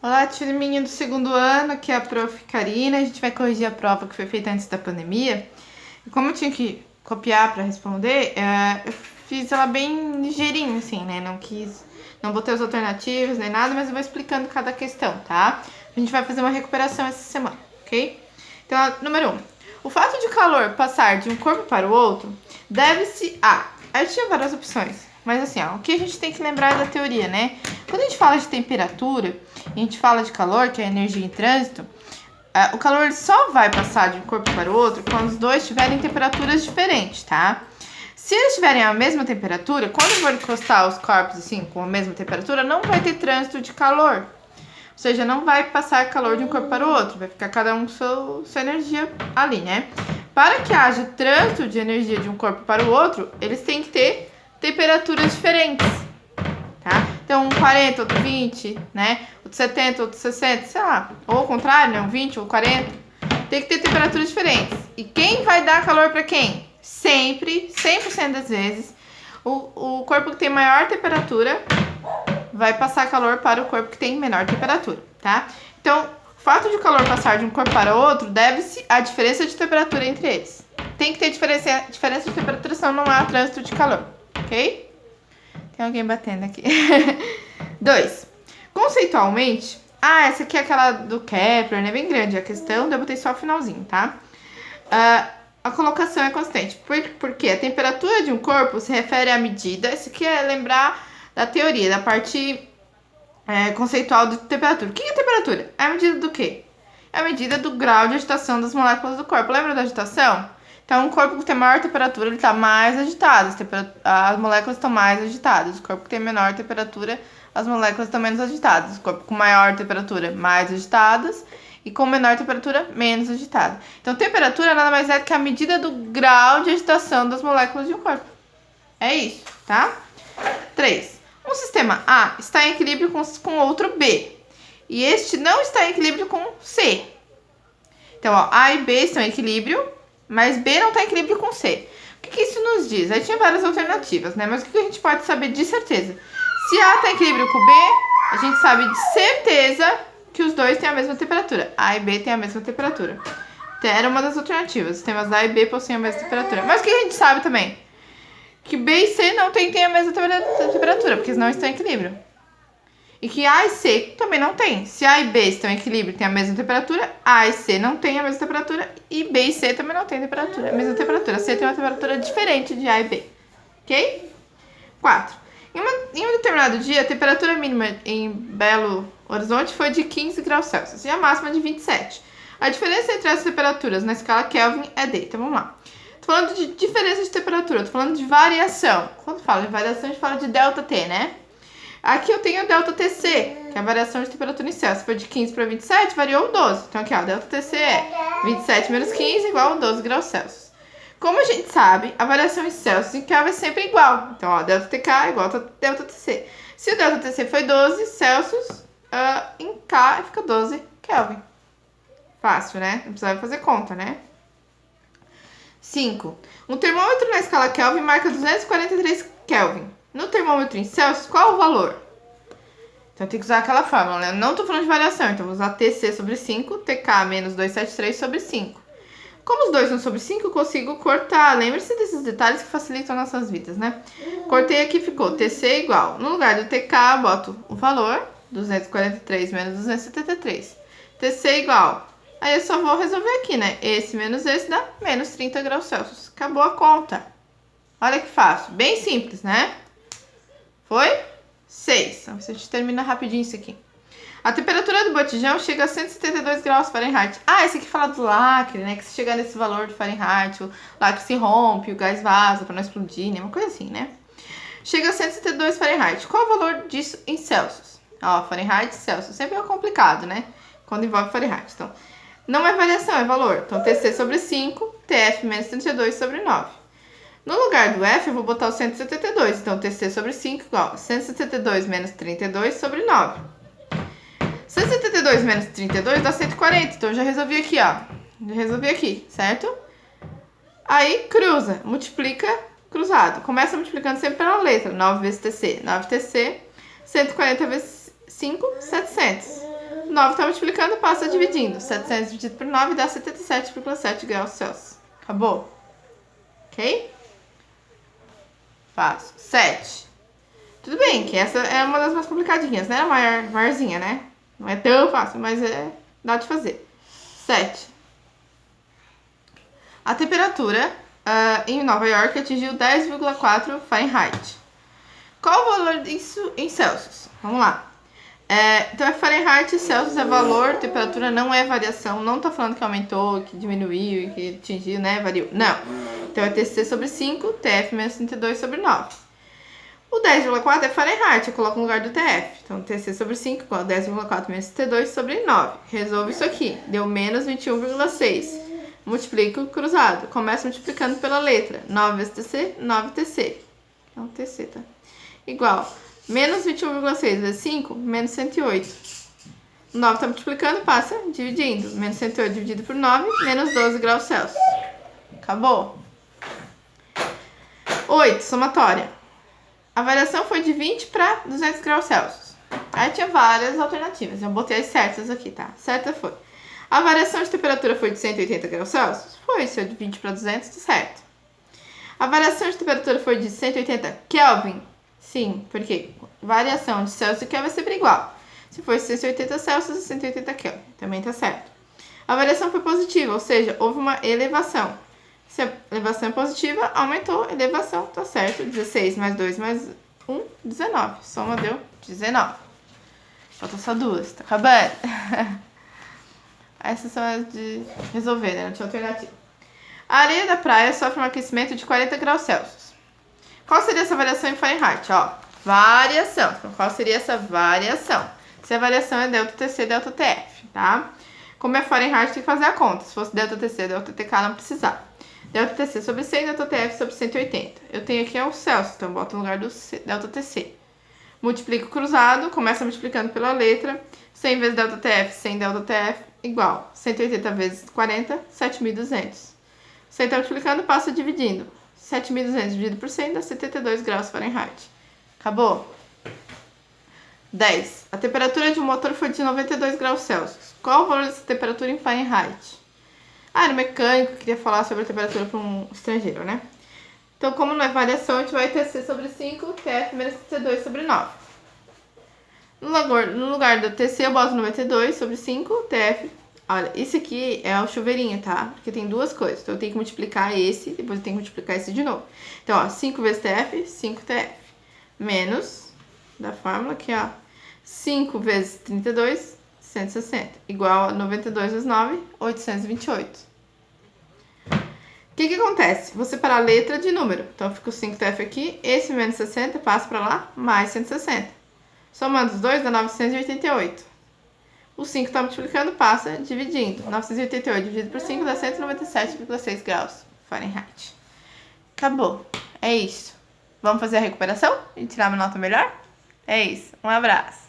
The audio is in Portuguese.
Olá, turminha do segundo ano, aqui é a Prof. Karina. A gente vai corrigir a prova que foi feita antes da pandemia. E como eu tinha que copiar para responder, eu fiz ela bem ligeirinho, assim, né? Não botei as alternativas nem nada, mas eu vou explicando cada questão, tá? A gente vai fazer uma recuperação essa semana, ok? Então, número 1. O fato de o calor passar de um corpo para o outro deve-se a... Aí eu tinha várias opções. Mas assim, ó, o que a gente tem que lembrar da teoria, né? Quando a gente fala de temperatura, a gente fala de calor, que é energia em trânsito, o calor ele só vai passar de um corpo para o outro quando os dois tiverem temperaturas diferentes, tá? Se eles tiverem a mesma temperatura, quando for encostar os corpos assim com a mesma temperatura, não vai ter trânsito de calor. Ou seja, não vai passar calor de um corpo para o outro, vai ficar cada um com sua energia ali, né? Para que haja trânsito de energia de um corpo para o outro, eles têm que ter temperaturas diferentes, tá? Então, um 40, outro 20, né? Outro 70, outro 60, sei lá. Ou ao contrário, né? Um 20 ou 40. Tem que ter temperaturas diferentes. E quem vai dar calor para quem? Sempre, 100% das vezes, o corpo que tem maior temperatura vai passar calor para o corpo que tem menor temperatura, tá? Então, o fato de o calor passar de um corpo para outro deve-se à diferença de temperatura entre eles. Tem que ter diferença de temperatura, senão não há trânsito de calor, ok? Tem alguém batendo aqui. 2. Conceitualmente, essa aqui é aquela do Kepler, né? Bem grande a questão, eu botei só o finalzinho, tá? A colocação é constante, porque a temperatura de um corpo se refere à medida. Isso aqui é lembrar da teoria, da parte conceitual de temperatura. O que é temperatura? É a medida do quê? É a medida do grau de agitação das moléculas do corpo. Lembra da agitação? Então, um corpo que tem maior temperatura, ele está mais agitado. As moléculas estão mais agitadas. O corpo que tem menor temperatura, as moléculas estão menos agitadas. O corpo com maior temperatura, mais agitadas. E com menor temperatura, menos agitada. Então, temperatura nada mais é do que a medida do grau de agitação das moléculas de um corpo. É isso, tá? 3. Um sistema A está em equilíbrio com outro B. E este não está em equilíbrio com C. Então, ó, A e B estão em equilíbrio, mas B não está em equilíbrio com C. O que isso nos diz? Aí tinha várias alternativas, né? Mas o que a gente pode saber de certeza? Se A está em equilíbrio com B, a gente sabe de certeza que os dois têm a mesma temperatura. A e B têm a mesma temperatura. Então, era uma das alternativas. Os sistemas A e B possuem a mesma temperatura. Mas o que a gente sabe também? Que B e C não têm a mesma temperatura, porque eles não estão em equilíbrio. E que A e C também não têm. Se A e B estão em equilíbrio e têm a mesma temperatura, A e C não têm a mesma temperatura e B e C também não têm a mesma temperatura. C tem uma temperatura diferente de A e B. Ok? 4. Em um determinado dia, a temperatura mínima em Belo Horizonte foi de 15 graus Celsius e a máxima de 27. A diferença entre as temperaturas na escala Kelvin é D. Então vamos lá. Tô falando de diferença de temperatura, tô falando de variação. Quando fala de variação, a gente fala de delta T, né? Aqui eu tenho delta TC, que é a variação de temperatura em Celsius. Foi de 15 para 27, variou 12. Então aqui, ó, delta TC é 27 menos 15 igual a 12 graus Celsius. Como a gente sabe, a variação em Celsius em Kelvin é sempre igual. Então, ó, delta TK é igual a delta TC. Se o delta TC foi 12 Celsius, em K fica 12 Kelvin. Fácil, né? Não precisa fazer conta, né? 5. Um termômetro na escala Kelvin marca 243 Kelvin. No termômetro em Celsius, qual o valor? Então tem que usar aquela fórmula, né? Eu não estou falando de variação, então vou usar TC sobre 5, TK menos 273 sobre 5. Como os dois são sobre 5, eu consigo cortar. Lembre-se desses detalhes que facilitam nossas vidas, né? Cortei aqui, ficou TC igual. No lugar do TK, eu boto o valor, 243 menos 273. TC igual. Aí eu só vou resolver aqui, né? Esse menos esse dá menos 30 graus Celsius. Acabou a conta. Olha que fácil. Bem simples, né? Foi? 6. Então, a gente termina rapidinho isso aqui. A temperatura do botijão chega a 172 graus Fahrenheit. Esse aqui fala do lacre, né? Que se chegar nesse valor de Fahrenheit, o lacre se rompe, o gás vaza para não explodir, né? Uma coisa assim, né? Chega a 172 Fahrenheit. Qual o valor disso em Celsius? Ó, Fahrenheit e Celsius. Sempre é complicado, né? Quando envolve Fahrenheit. Então, não é variação, é valor. Então, TC sobre 5, TF menos 32 sobre 9. No lugar do F, eu vou botar o 172. Então, TC sobre 5 igual a 172 menos 32 sobre 9. 172 menos 32 dá 140. Então, eu já resolvi aqui, ó. Já resolvi aqui, certo? Aí, cruza. Multiplica cruzado. Começa multiplicando sempre pela letra. 9 vezes TC, 9TC. 140 vezes 5, 700. 9 tá multiplicando, passa dividindo. 700 dividido por 9 dá 77,7 graus Celsius. Acabou? Ok? Fácil. 7. Tudo bem que essa é uma das mais complicadinhas, né? A maiorzinha, né? Não é tão fácil, mas dá de fazer. 7. A temperatura em Nova York atingiu 10,4 Fahrenheit. Qual o valor disso em Celsius? Vamos lá. Então é Fahrenheit e Celsius é valor, temperatura não é variação. Não tá falando que aumentou, que diminuiu, que atingiu, né? Variou. Não. Então é TC sobre 5, TF menos 32 sobre 9. O 10,4 é Fahrenheit, eu coloco no lugar do TF. Então TC sobre 5 igual a 10,4 menos 32 sobre 9. Resolvo isso aqui. Deu menos 21,6. Multiplico cruzado. Começo multiplicando pela letra. 9 vezes TC, 9TC. É um TC, tá? Igual. Menos 21,6 vezes 5, menos 108. 9 está multiplicando, passa dividindo. Menos 108 dividido por 9, menos 12 graus Celsius. Acabou. 8, somatória. A variação foi de 20 para 200 graus Celsius. Aí tinha várias alternativas. Eu botei as certas aqui, tá? Certa foi. A variação de temperatura foi de 180 graus Celsius? Foi. Se é de 20 para 200, tá certo. A variação de temperatura foi de 180 Kelvin? Sim, porque variação de Celsius e Kelvin é sempre igual. Se for 180 Celsius e 180 Kelvin, também tá certo. A variação foi positiva, ou seja, houve uma elevação. Se a elevação é positiva, aumentou a elevação, tá certo. 16 mais 2 mais 1, 19. Soma deu 19. Falta só duas, tá acabando. Essas são as de resolver, né? Não tinha alternativa. A areia da praia sofre um aquecimento de 40 graus Celsius. Qual seria essa variação em Fahrenheit? Ó, variação. Então, qual seria essa variação? Se a variação é ΔTC, ΔTF, tá? Como é Fahrenheit, tem que fazer a conta. Se fosse ΔTC, ΔTK, não precisar. ΔTC sobre 100, ΔTF sobre 180. Eu tenho aqui o Celsius, então boto no lugar do ΔTC. Multiplico cruzado, começa multiplicando pela letra. 100 vezes ΔTF, 100 ΔTF, igual. 180 vezes 40, 7.200. 100 está multiplicando, passa dividindo. 7.200 dividido por 100 dá 72 graus Fahrenheit. Acabou? 10. A temperatura de um motor foi de 92 graus Celsius. Qual o valor dessa temperatura em Fahrenheit? Era mecânico, queria falar sobre a temperatura para um estrangeiro, né? Então, como não é variação, a gente vai ter C sobre 5, TF menos 32 sobre 9. No lugar do TC, eu boto 92 sobre 5, TF. Olha, isso aqui é o chuveirinho, tá? Porque tem duas coisas. Então, eu tenho que multiplicar esse, depois eu tenho que multiplicar esse de novo. Então, ó, 5 vezes TF, 5TF. Menos, da fórmula aqui, ó. 5 vezes 32, 160. Igual a 92 vezes 9, 828. O que acontece? Vou separar a letra de número. Então, fica o 5TF aqui. Esse menos 60 passa pra lá, mais 160. Somando os dois, dá 988. O 5 está multiplicando, passa dividindo. 988 dividido por 5 dá 197,6 graus Fahrenheit. Acabou. É isso. Vamos fazer a recuperação e tirar uma nota melhor? É isso. Um abraço.